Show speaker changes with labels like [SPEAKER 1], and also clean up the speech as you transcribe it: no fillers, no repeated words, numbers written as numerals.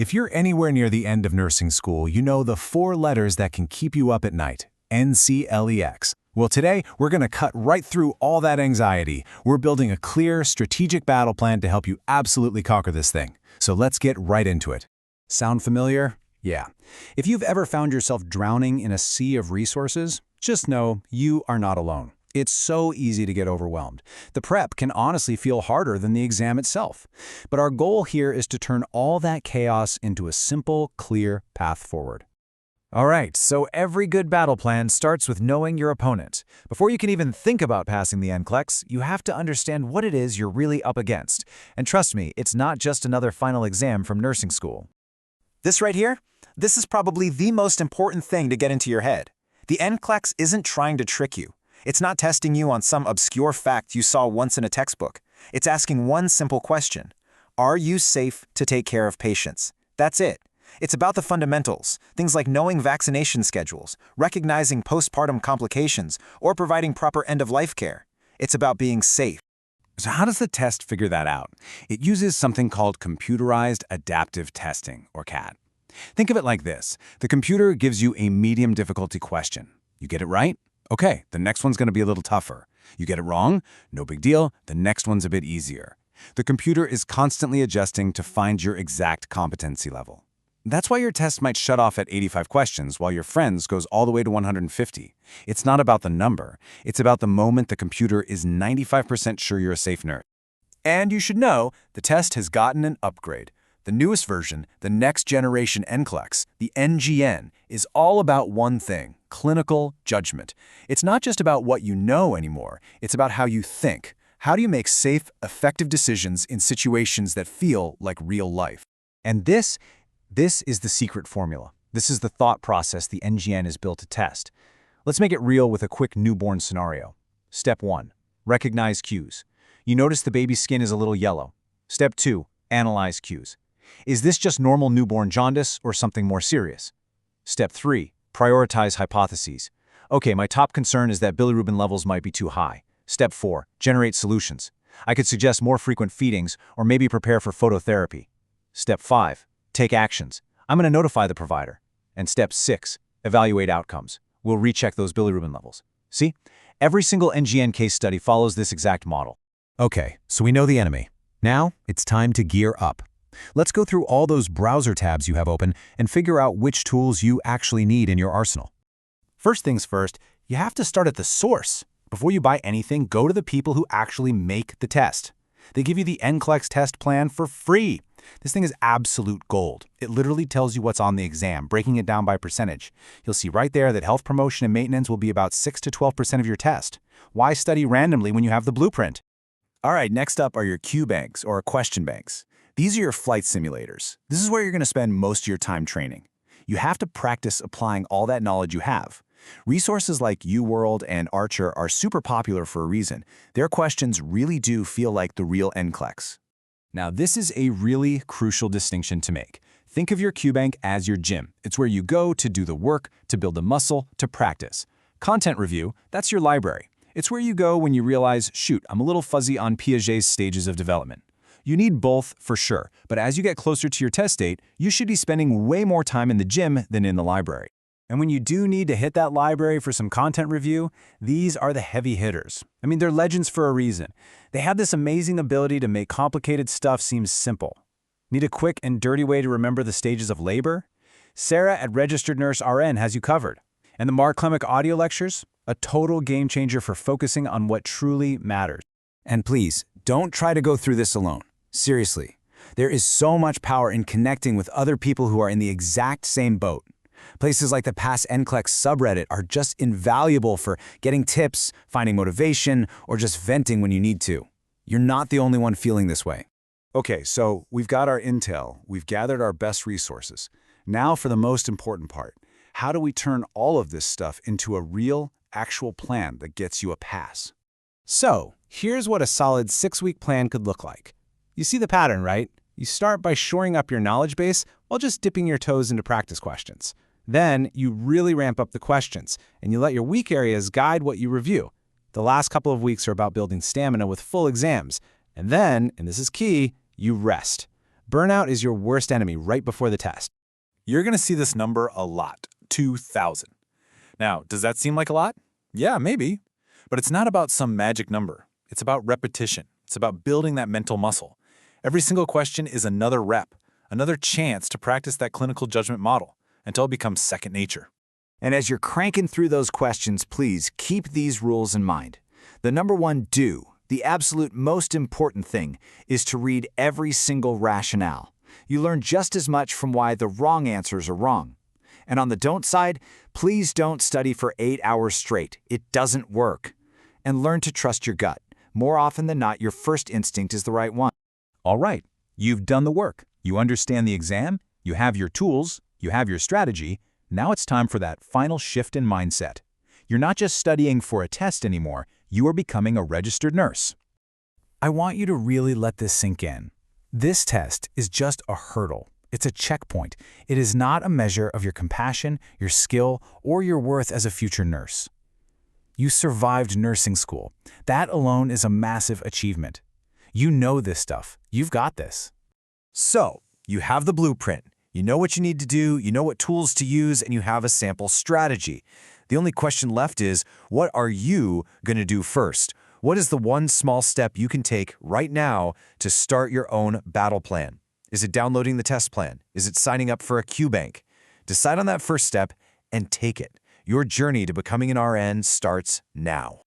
[SPEAKER 1] If you're anywhere near the end of nursing school, you know the 4 letters that can keep you up at night: NCLEX. Well, today, we're going to cut right through all that anxiety. We're building a clear, strategic battle plan to help you absolutely conquer this thing. So let's get right into it.
[SPEAKER 2] Sound familiar? Yeah. If you've ever found yourself drowning in a sea of resources, just know you are not alone. It's so easy to get overwhelmed. The prep can honestly feel harder than the exam itself. But our goal here is to turn all that chaos into a simple, clear path forward.
[SPEAKER 3] All right, so every good battle plan starts with knowing your opponent. Before you can even think about passing the NCLEX, you have to understand what it is you're really up against. And trust me, it's not just another final exam from nursing school.
[SPEAKER 4] This right here, this is probably the most important thing to get into your head. The NCLEX isn't trying to trick you. It's not testing you on some obscure fact you saw once in a textbook. It's asking one simple question: are you safe to take care of patients? That's it. It's about the fundamentals, things like knowing vaccination schedules, recognizing postpartum complications, or providing proper end-of-life care. It's about being safe.
[SPEAKER 2] So how does the test figure that out? It uses something called computerized adaptive testing, or CAT. Think of it like this. The computer gives you a medium difficulty question. You get it right? Okay, the next one's going to be a little tougher. You get it wrong? No big deal. The next one's a bit easier. The computer is constantly adjusting to find your exact competency level. That's why your test might shut off at 85 questions while your friend's goes all the way to 150. It's not about the number. It's about the moment the computer is 95% sure you're a safe nurse.
[SPEAKER 3] And you should know, the test has gotten an upgrade. The newest version, the next generation NCLEX, the NGN, is all about one thing: clinical judgment. It's not just about what you know anymore. It's about how you think. How do you make safe, effective decisions in situations that feel like real life?
[SPEAKER 2] And this is the secret formula. This is the thought process the NGN is built to test. Let's make it real with a quick newborn scenario. Step 1, recognize cues. You notice the baby's skin is a little yellow. Step 2, analyze cues. Is this just normal newborn jaundice or something more serious? Step 3, prioritize hypotheses. Okay, my top concern is that bilirubin levels might be too high. Step 4, generate solutions. I could suggest more frequent feedings or maybe prepare for phototherapy. Step 5, take actions. I'm going to notify the provider. And step 6, evaluate outcomes. We'll recheck those bilirubin levels. See? Every single NGN case study follows this exact model.
[SPEAKER 1] Okay, so we know the enemy. Now, it's time to gear up. Let's go through all those browser tabs you have open and figure out which tools you actually need in your arsenal.
[SPEAKER 3] First things first, you have to start at the source. Before you buy anything, go to the people who actually make the test. They give you the NCLEX test plan for free. This thing is absolute gold. It literally tells you what's on the exam, breaking it down by percentage. You'll see right there that health promotion and maintenance will be about 6 to 12% of your test. Why study randomly when you have the blueprint? All right, next up are your Q banks or question banks. These are your flight simulators. This is where you're going to spend most of your time training. You have to practice applying all that knowledge you have. Resources like UWorld and Archer are super popular for a reason. Their questions really do feel like the real NCLEX.
[SPEAKER 2] Now, this is a really crucial distinction to make. Think of your QBank as your gym. It's where you go to do the work, to build the muscle, to practice. Content review, that's your library. It's where you go when you realize, shoot, I'm a little fuzzy on Piaget's stages of development. You need both for sure, but as you get closer to your test date, you should be spending way more time in the gym than in the library. And when you do need to hit that library for some content review, these are the heavy hitters. I mean, they're legends for a reason. They have this amazing ability to make complicated stuff seem simple. Need a quick and dirty way to remember the stages of labor? Sarah at Registered Nurse RN has you covered. And the Mark Klemic audio lectures? A total game changer for focusing on what truly matters. And please, don't try to go through this alone. Seriously, there is so much power in connecting with other people who are in the exact same boat. Places like the Pass NCLEX subreddit are just invaluable for getting tips, finding motivation, or just venting when you need to. You're not the only one feeling this way.
[SPEAKER 5] Okay, so we've got our intel, we've gathered our best resources. Now for the most important part. How do we turn all of this stuff into a real, actual plan that gets you a pass?
[SPEAKER 3] So, here's what a solid 6-week plan could look like. You see the pattern, right? You start by shoring up your knowledge base while just dipping your toes into practice questions. Then, you really ramp up the questions, and you let your weak areas guide what you review. The last couple of weeks are about building stamina with full exams. And then, and this is key, you rest. Burnout is your worst enemy right before the test.
[SPEAKER 2] You're going to see this number a lot, 2,000. Now, does that seem like a lot? Yeah, maybe. But it's not about some magic number. It's about repetition. It's about building that mental muscle. Every single question is another rep, another chance to practice that clinical judgment model until it becomes second nature.
[SPEAKER 3] And as you're cranking through those questions, please keep these rules in mind. The number one the absolute most important thing, is to read every single rationale. You learn just as much from why the wrong answers are wrong. And on the don't side, please don't study for 8 hours straight. It doesn't work. And learn to trust your gut. More often than not, your first instinct is the right one.
[SPEAKER 1] All right, you've done the work. You understand the exam, you have your tools, you have your strategy. Now it's time for that final shift in mindset. You're not just studying for a test anymore, you are becoming a registered nurse.
[SPEAKER 3] I want you to really let this sink in. This test is just a hurdle. It's a checkpoint. It is not a measure of your compassion, your skill, or your worth as a future nurse. You survived nursing school. That alone is a massive achievement. You know this stuff. You've got this.
[SPEAKER 4] So, you have the blueprint. You know what you need to do, you know what tools to use, and you have a sample strategy. The only question left is, what are you going to do first? What is the one small step you can take right now to start your own battle plan? Is it downloading the test plan? Is it signing up for a QBank? Decide on that first step and take it. Your journey to becoming an RN starts now.